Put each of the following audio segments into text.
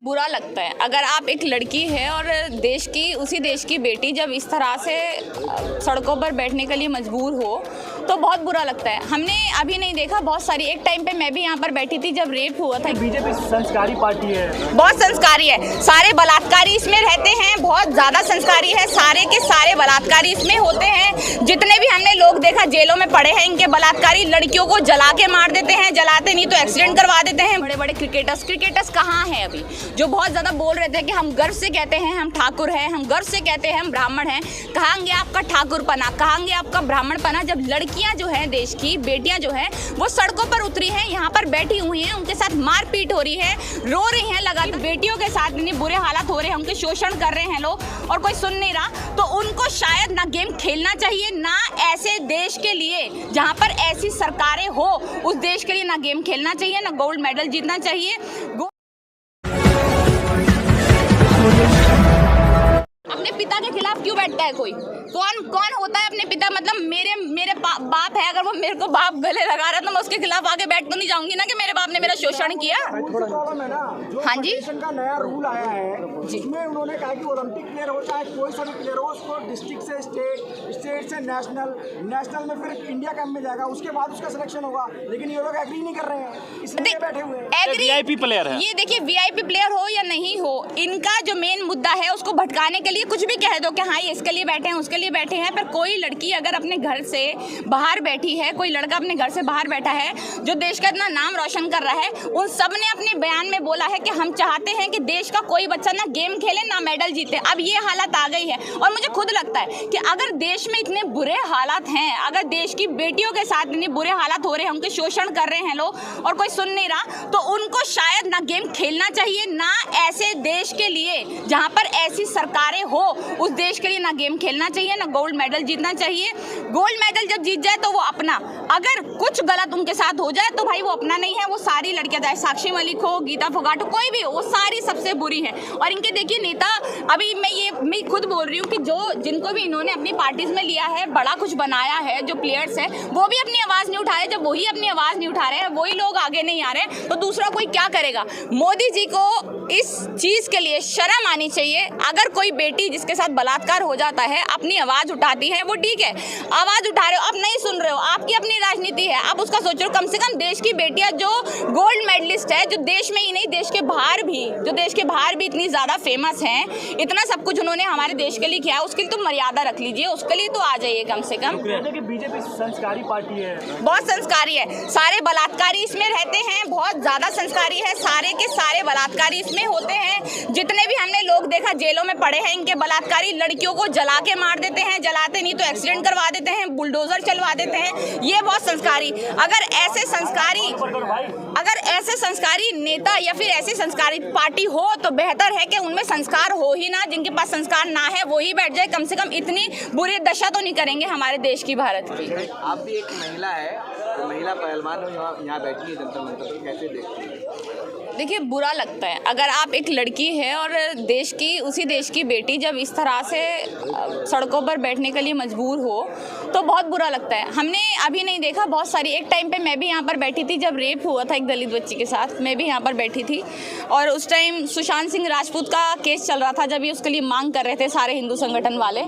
बुरा लगता है अगर आप एक लड़की है और उसी देश की बेटी जब इस तरह से सड़कों पर बैठने के लिए मजबूर हो तो बहुत बुरा लगता है। हमने अभी नहीं देखा, बहुत सारी एक टाइम पे मैं भी यहाँ पर बैठी थी जब रेप हुआ था। बीजेपी संस्कारी पार्टी है, बहुत संस्कारी है, सारे बलात्कारी इसमें रहते हैं, बहुत ज़्यादा संस्कारी है, सारे के सारे बलात्कारी इसमें होते हैं। जितने भी हमने लोग देखा जेलों में पड़े हैं इनके बलात्कारी, लड़कियों को जला के मार देते हैं, जलाते नहीं तो एक्सीडेंट करवा देते हैं। बड़े बड़े क्रिकेटर्स कहाँ हैं अभी जो बहुत ज़्यादा बोल रहे थे कि हम गर्व से कहते हैं हम ठाकुर हैं, हम गर्व से कहते हैं हम ब्राह्मण हैं। कहांगे आपका ठाकुरपना, कहांगे आपका ब्राह्मणपना जब लड़कियां जो हैं, देश की बेटियां जो हैं वो सड़कों पर उतरी हैं, यहाँ पर बैठी हुई हैं, उनके साथ मारपीट हो रही है, रो रही हैं लगातार, बेटियों के साथ इतने बुरे हालात हो रहे हैं, उनके शोषण कर रहे हैं लोग और कोई सुन नहीं रहा। तो उनको शायद ना गेम खेलना चाहिए, ना ऐसे देश के लिए जहाँ पर ऐसी सरकारें हो उस देश के लिए ना गेम खेलना चाहिए, ना गोल्ड मेडल जीतना चाहिए। अपने पिता के खिलाफ क्यों बैठता है कोई? कौन होता है अपने पिता? मतलब मेरे बाप है, अगर वो मेरे को बाप गले लगा रहा है तो मैं उसके खिलाफ आगे बैठ तो नहीं जाऊंगी ना कि मेरे बाप ने मेरा शोषण किया। हाँ जी, का नया रूल आया है जिसमें उन्होंने कहा कि ओलंपिक प्लेयर होता है, कोई सा भी प्लेयर हो उसको डिस्ट्रिक्ट से स्टेट से नेशनल में फिर इंडिया कैंप में जाएगा, उसके बाद उसका सिलेक्शन होगा। लेकिन ये लोग एग्री नहीं कर रहे हैं, इसलिए बैठे हुए हैं। वीआईपी प्लेयर है, ये देखिए वीआईपी प्लेयर हो या नहीं हो, इनका जो मेन मुद्दा है उसको भटकाने के लिए कुछ भी कह दो कि हाँ ये इसके लिए बैठे हैं उसके लिए बैठे हैं। पर कोई लड़की अगर अपने घर से बाहर बैठी है, कोई लड़का अपने घर से बाहर बैठा है जो देश का इतना नाम रोशन कर रहा है, उन सब ने अपने बयान में बोला है कि हम चाहते हैं कि देश का कोई बच्चा ना गेम खेले ना मेडल जीते। अब ये हालत आ गई है और मुझे खुद लगता है कि अगर देश में इतने बुरे हालात हैं, अगर देश की बेटियों के साथ इतने बुरे हालात हो रहे हैं, उनके शोषण कर रहे हैं लोग और कोई सुन नहीं रहा, तो उनको शायद ना गेम खेलना चाहिए, ना ऐसे देश के लिए जहाँ पर ऐसी सरकारें हो उस देश के लिए ना गेम खेलना चाहिए, ना गोल्ड मेडल जीतना चाहिए। गोल्ड मेडल जब जीत जाए तो वो अपना, अगर कुछ गलत उनके साथ हो जाए तो भाई वो अपना नहीं है, वो सारी लड़कियां, चाहे साक्षी मलिक हो, गीता फोगाट हो, कोई भी हो, वो सारी सबसे बुरी है। और इनके देखिए नेता, अभी मैं खुद बोल रही हूँ कि जिनको भी इन्होंने अपनी पार्टीज में लिया है, बड़ा कुछ बनाया है, जो प्लेयर्स है वो भी अपनी आवाज नहीं उठा रहे। जब वही अपनी आवाज नहीं उठा रहे हैं, वही लोग आगे नहीं आ रहे, तो दूसरा कोई क्या करेगा? मोदी जी को इस चीज के लिए शर्म आनी चाहिए। अगर कोई बेटी जिसके साथ बलात्कार हो जाता है अपनी आवाज उठाती है, वो ठीक है, आवाज उठा रहे हो, आप नहीं सुन रहे हो, आपकी अपनी राजनीति है, आप उसका सोचो। कम से कम देश की बेटियां जो गोल्ड मेडलिस्ट है, जो देश में ही नहीं देश के बाहर भी इतनी ज्यादा फेमस हैं, इतना सब कुछ उन्होंने हमारे देश के लिए किया है, उसके लिए तो मर्यादा रख लीजिए, उसके लिए तो आ जाइए कम से कम। बीजेपी संस्कारी पार्टी है, बहुत संस्कारी है, सारे बलात्कारी इसमें रहते हैं, बहुत ज्यादा संस्कारी है, सारे के सारे बलात्कारी इसमें होते हैं। जितने भी हमने लोग देखा जेलों में पड़े हैं इनके बलात्कारी, लड़कियों को जला के मार देते हैं, जलाते नहीं तो एक्सीडेंट करवा देते हैं, बुलडोजर चलवा देते हैं। ये बहुत संस्कारी, अगर ऐसे संस्कारी नेता या फिर ऐसी संस्कारी पार्टी हो तो बेहतर है कि उनमें संस्कार हो ही ना, जिनके पास संस्कार ना है वो ही बैठ जाए, कम से कम इतनी बुरी दशा तो नहीं करेंगे हमारे देश की, भारत की। आप भी एक महिला है, तो महिला पहलवान हो, यहाँ बैठी है जंतर मंतर पर, कैसे देखती है? देखिए बुरा लगता है अगर आप एक लड़की है और उसी देश की बेटी जब इस तरह से सड़कों पर बैठने के लिए मजबूर हो तो बहुत बुरा लगता है। हमने अभी नहीं देखा, बहुत सारी एक टाइम पे मैं भी यहाँ पर बैठी थी जब रेप हुआ था एक दलित बच्ची के साथ, मैं भी यहाँ पर बैठी थी और उस टाइम सुशांत सिंह राजपूत का केस चल रहा था, जब ये उसके लिए मांग कर रहे थे सारे हिंदू संगठन वाले,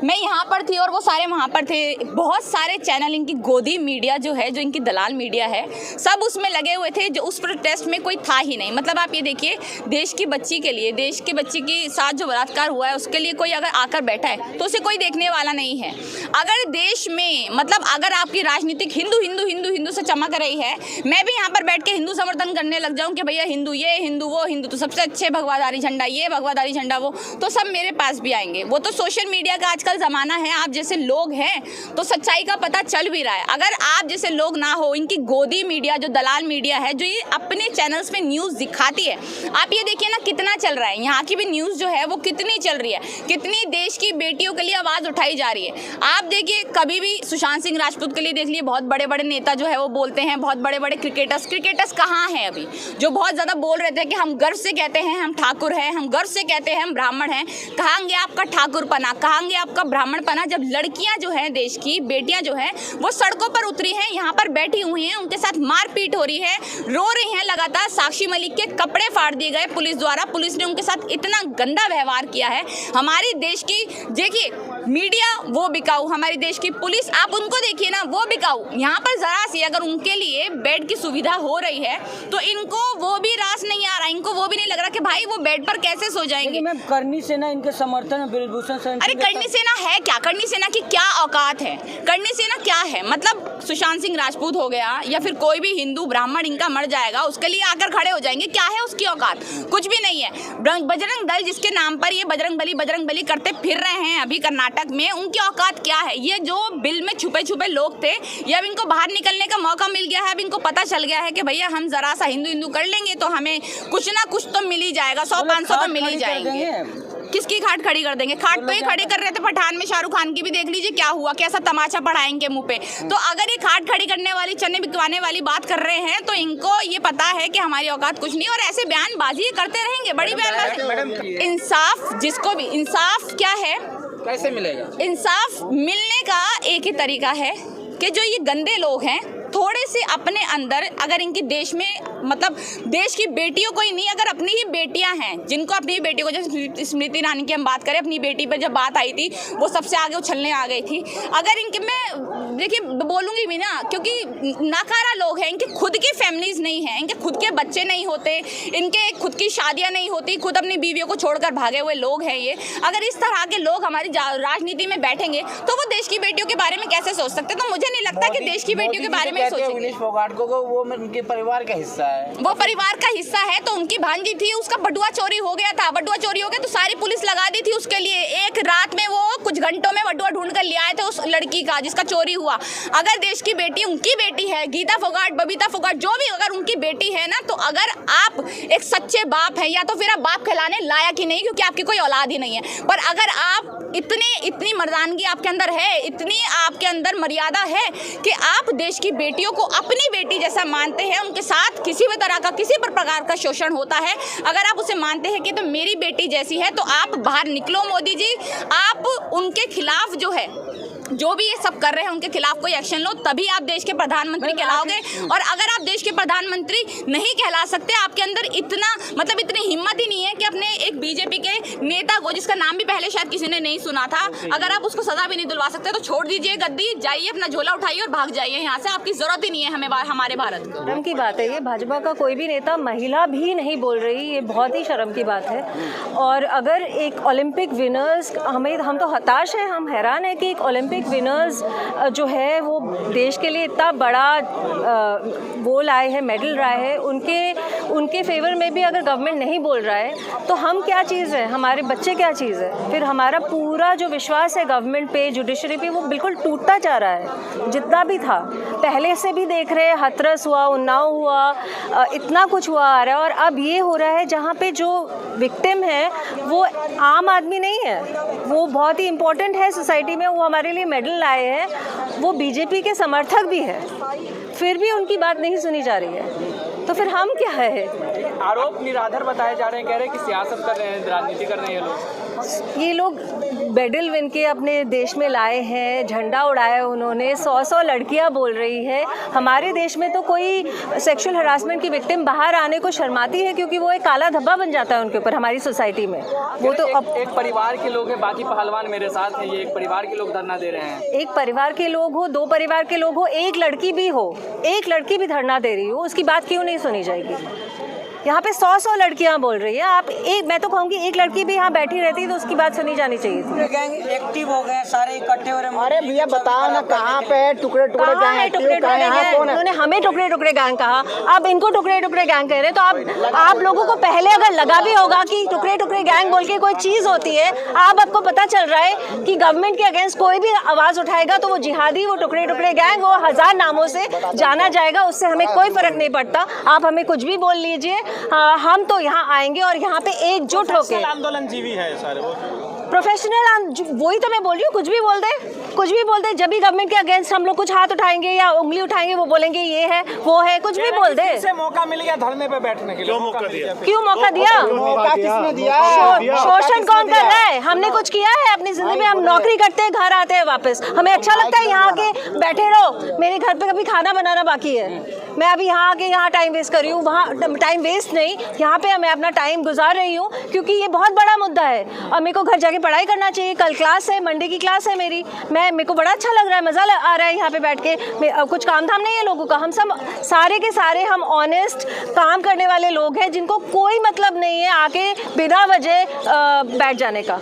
मैं यहाँ पर थी और वो सारे वहाँ पर थे। बहुत सारे चैनल, इनकी गोदी मीडिया जो है, जो इनकी दलाल मीडिया है, सब उसमें लगे हुए थे, जो उस प्रोटेस्ट में कोई था ही नहीं। मतलब आप ये देखिए, देश की बच्ची के लिए, देश की बच्ची के साथ जो बलात्कार हुआ है उसके लिए कोई अगर आकर बैठा है तो उसे कोई देखने वाला नहीं है। अगर देश में, मतलब अगर आपकी राजनीतिक हिंदू से चमक रही है, मैं भी यहाँ पर बैठ के हिंदू समर्थन करने लग जाऊँ कि भैया हिंदू ये, हिंदू वो, हिंदू तो सबसे अच्छे, भगवाधारी झंडा ये, भगवाधारी झंडा वो, तो सब मेरे पास भी आएंगे। वो तो सोशल मीडिया का आजकल ज़माना है, आप जैसे लोग हैं तो सच्चाई का पता चल भी रहा है। अगर आप जैसे लोग ना हो, इनकी गोदी मीडिया जो दलाल मीडिया है, जो ये अपने चैनल्स पे न्यूज़ दिखाती है, आप ये देखिए ना कितना चल रहा है, यहाँ की भी न्यूज़ जो है वो कितनी चल रही है, कितनी देश की बेटियों के लिए आवाज़ उठाई जा रही है। आप देखिए, कभी भी सुशांत सिंह राजपूत के लिए देख लिए, बहुत बड़े बड़े नेता जो है वो बोलते हैं, बहुत बड़े बड़े क्रिकेटर्स कहाँ हैं अभी जो बहुत ज़्यादा बोल रहे थे कि हम गर्व से कहते हैं हम ठाकुर हैं, हम गर्व से कहते हैं हम ब्राह्मण हैं। कहांगे आपका ठाकुरपना, कहांगे आपका ब्राह्मणपना जब लड़कियां जो हैं, देश की बेटियां जो हैं वो सड़कों पर उतरी हैं, यहाँ पर बैठी हुई हैं, उनके साथ मारपीट हो रही है, रो रही हैं लगातार। साक्षी मलिक के कपड़े फाड़ दिए गए पुलिस द्वारा, पुलिस ने उनके साथ इतना गंदा व्यवहार किया है। हमारे देश की देखिए मीडिया वो बिकाऊ, हमारे देश की पुलिस आप उनको देखिए ना, वो बिकाऊ। यहाँ पर जरा सी अगर उनके लिए बेड की सुविधा हो रही है तो इनको वो भी रास नहीं आ रहा, इनको वो भी नहीं लग रहा कि भाई वो बेड पर कैसे सो जाएंगे। मैम करनी सेना इनके समर्थन में ब्रिजभूषण शरण। अरे करनी सेना है क्या? करनी सेना की क्या औकात है? करनी सेना क्या है? मतलब सुशांत सिंह राजपूत हो गया या फिर कोई भी हिंदू ब्राह्मण इनका मर जाएगा उसके लिए आकर खड़े हो जाएंगे, क्या है उसकी औकात? कुछ भी नहीं है। बजरंग दल जिसके नाम पर ये बजरंग बली करते फिर रहे हैं अभी कर्नाटक में, उनकी औकात क्या है? ये जो बिल में छुपे छुपे लोग थे, ये अब इनको बाहर निकलने का मौका मिल गया है। अब इनको पता चल गया है कि भैया हम जरा सा हिंदू कर लेंगे तो हमें कुछ ना कुछ तो मिल ही जाएगा, 100-500 तो मिल ही जाएंगे। किसकी खाट खड़ी कर देंगे? खाट तो ही खड़ी कर रहे थे पठान में, शाहरुख खान की भी देख लीजिए क्या हुआ, कैसा तमाचा पढ़ाएंगे मुंह पे। तो अगर ये खाट खड़ी करने वाली, चने बिकवाने वाली बात कर रहे हैं तो इनको ये पता है कि हमारी औकात कुछ नहीं, और ऐसे बयानबाजी करते रहेंगे, बड़ी बयानबाजी। इंसाफ जिसको भी, इंसाफ क्या है, कैसे मिलेगा? इंसाफ मिलने का एक ही तरीका है कि जो ये गंदे लोग हैं थोड़े से अपने अंदर, अगर इनकी देश में मतलब देश की बेटियों को ही नहीं, अगर अपनी ही बेटियां हैं जिनको अपनी ही बेटियों को, जैसे स्मृति ईरानी की हम बात करें, अपनी बेटी पर जब बात आई थी वो सबसे आगे उछलने आ गई थी। अगर इनके, मैं देखिए बोलूँगी भी ना, क्योंकि नाकारा लोग हैं, इनकी खुद की फैमिलीज नहीं है, इनके खुद के बच्चे नहीं होते, इनके खुद की शादियाँ नहीं होती, खुद अपनी बीवियों को छोड़कर भागे हुए लोग हैं ये। अगर इस तरह के लोग हमारी राजनीति में बैठेंगे तो वो देश की बेटियों के बारे में कैसे सोच सकते? तो मुझे नहीं लगता कि देश की बेटियों के बारे में सोचेंगे। फोगाट को वो उनके परिवार का हिस्सा है, वो परिवार का हिस्सा है। तो उनकी भांजी थी, उसका बटुआ चोरी हो गया था, बटुआ चोरी हो गया तो सारी पुलिस लगा दी थी उसके लिए। एक रात में वो कुछ घंटों में बटुआ ढूंढ कर ले आए थे उस लड़की का जिसका चोरी हुआ। अगर देश की बेटी उनकी बेटी है, गीता फोगाट, बबीता फोगाट, जो भी अगर उनकी बेटी है ना, तो अगर आप एक सच्चे बाप हैं या तो फिर आप बाप कहलाने लायक ही नहीं, क्योंकि आपकी कोई औलाद ही नहीं है। पर अगर आप इतनी मर्दानगी आपके अंदर है, इतनी आपके अंदर मर्यादा है कि आप देश की बेटियों को अपनी बेटी जैसा मानते हैं, उनके साथ किसी भी तरह का, किसी भी प्रकार का शोषण होता है, अगर आप उसे मानते हैं कि तो मेरी बेटी जैसी है, तो आप बाहर निकलो मोदी जी। आप उनके खिलाफ जो है, जो भी ये सब कर रहे हैं उनके खिलाफ कोई एक्शन लो, तभी आप देश के प्रधानमंत्री कहलाओगे। और अगर आप देश के प्रधानमंत्री नहीं कहला सकते, आपके अंदर इतना मतलब इतनी हिम्मत ही नहीं है कि अपने एक बीजेपी के नेता को, जिसका नाम भी पहले शायद किसी ने नहीं सुना था, अगर आप उसको सजा भी नहीं दिलवा सकते तो छोड़ दीजिए गद्दी, जाइए अपना झोला उठाइए और भाग जाइए यहाँ से। आपकी जरूरत ही नहीं है हमें हमारे भारत की। शर्म की बात है ये, भाजपा का कोई भी नेता महिला भी नहीं बोल रही, ये बहुत ही शर्म की बात है। और अगर एक ओलंपिक विनर्स, हम तो हताश हैं, हम हैरान है कि एक ओलंपिक विनर्स जो है वो देश के लिए इतना बड़ा वो लाए हैं, मेडल लाए हैं, उनके फेवर में भी अगर गवर्नमेंट नहीं बोल रहा है तो हम क्या चीज़ है, हमारे बच्चे क्या चीज़ है? फिर हमारा पूरा जो विश्वास है गवर्नमेंट पे, जुडिशरी पे, वो बिल्कुल टूटता जा रहा है। जितना भी था पहले से भी देख रहे हैं, हाथरस हुआ, उन्नाव हुआ, इतना कुछ हुआ आ रहा है, और अब ये हो रहा है जहाँ पे जो विक्टिम है वो आम आदमी नहीं है, वो बहुत ही इम्पोर्टेंट है सोसाइटी में, वो हमारे लिए मेडल लाए हैं, वो बीजेपी के समर्थक भी है, फिर भी उनकी बात नहीं सुनी जा रही है। तो फिर हम क्या है? आरोप निराधार बताए जा रहे हैं, कह रहे हैं कि सियासत कर रहे हैं, राजनीति कर रहे हैं ये लोग मेडल विन के अपने देश में लाए हैं, झंडा उड़ाया उन्होंने, 100 लड़कियां बोल रही है। हमारे देश में तो कोई सेक्सुअल हरासमेंट की विक्टिम बाहर आने को शर्माती है, क्योंकि वो एक काला धब्बा बन जाता है उनके ऊपर हमारी सोसाइटी में। वो तो अब एक परिवार के लोग हैं, बाकी पहलवान मेरे साथ हैं, ये एक परिवार के लोग धरना दे रहे हैं। एक परिवार के लोग हो, 2 परिवार के लोग हो, एक लड़की भी हो, एक लड़की भी धरना दे रही हो, उसकी बात क्यों नहीं सुनी जाएगी? यहाँ पे 100 लड़कियाँ बोल रही हैं, आप एक, मैं तो कहूँगी एक लड़की भी यहाँ बैठी रहती तो उसकी बात सुनी जानी चाहिए थी। गैंग एक्टिव हो गए, सारे इकट्ठे हो रहे हैं। अरे भैया बताओ ना कहाँ पे टुकड़े टुकड़े गैंग, उन्होंने हमें टुकड़े टुकड़े गैंग कहा, अब इनको टुकड़े टुकड़े गैंग कह रहे हैं। तो आप लोगों को पहले अगर लगा भी होगा कि टुकड़े टुकड़े गैंग बोल के कोई चीज़ होती है, आपको पता चल रहा है कि गवर्नमेंट के अगेंस्ट कोई भी आवाज़ उठाएगा तो वो जिहादी, वो टुकड़े टुकड़े गैंग, वो 1000 नामों से जाना जाएगा, उससे हमें कोई फर्क नहीं पड़ता। आप हमें कुछ भी बोल लीजिए, हम तो यहाँ आएंगे और यहाँ पे एकजुट होकर आंदोलन जीवी है सारे वो प्रोफेशनल वही तो मैं बोल रही हूँ, कुछ भी बोल दे। जब भी गवर्नमेंट के अगेंस्ट हम लोग कुछ हाथ उठाएंगे या उंगली उठाएंगे, वो बोलेंगे ये है वो है, कुछ भी बोल दे। से मौका मिल गया धरने पे बैठने के लिए, क्यों मौका दिया? क्यों मौका दिया? मौका किसने दिया? शोषण कौन कर रहा है? हमने कुछ किया है अपनी जिंदगी में? हम नौकरी करते हैं, घर आते हैं वापस, हमें अच्छा लगता है यहाँ आके बैठे रहो। मेरे घर पे कभी खाना बनाना बाकी है, मैं अभी यहाँ आके यहाँ टाइम वेस्ट कर रही हूँ, वहाँ टाइम वेस्ट नहीं, यहाँ पे मैं अपना टाइम गुजार रही हूँ क्योंकि ये बहुत बड़ा मुद्दा है और मेरे को घर जाके पढ़ाई करना चाहिए। कल क्लास है, मंडे की क्लास है मेरे को बड़ा अच्छा लग रहा है, मज़ा आ रहा है यहाँ पे बैठ के। कुछ काम धाम नहीं है लोगों का, हम सब सारे के सारे हम ऑनेस्ट काम करने वाले लोग हैं जिनको कोई मतलब नहीं है आके बिना वजह बैठ जाने का।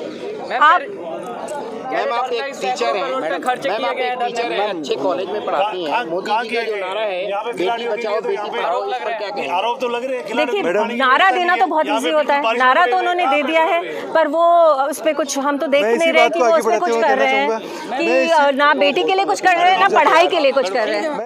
मैम आप एक टीचर हैं, खर्च किए गए हैं, टीचर हैं, अच्छे कॉलेज में पढ़ाती हैं। मोदी जी का जो नारा है बेटी बचाओ बेटी पढ़ाओ, इस पर क्या कहें? आरोप तो लग रहे हैं। देखिए, नारा देना तो बहुत इजी होता है, नारा तो उन्होंने दे दिया है, पर वो उस पर कुछ हम तो देख नहीं रहे कि वो उस पर कुछ कर रहे हैं कि ना बेटी के लिए कुछ कर रहे हैं ना पढ़ाई के लिए कुछ कर रहे हैं।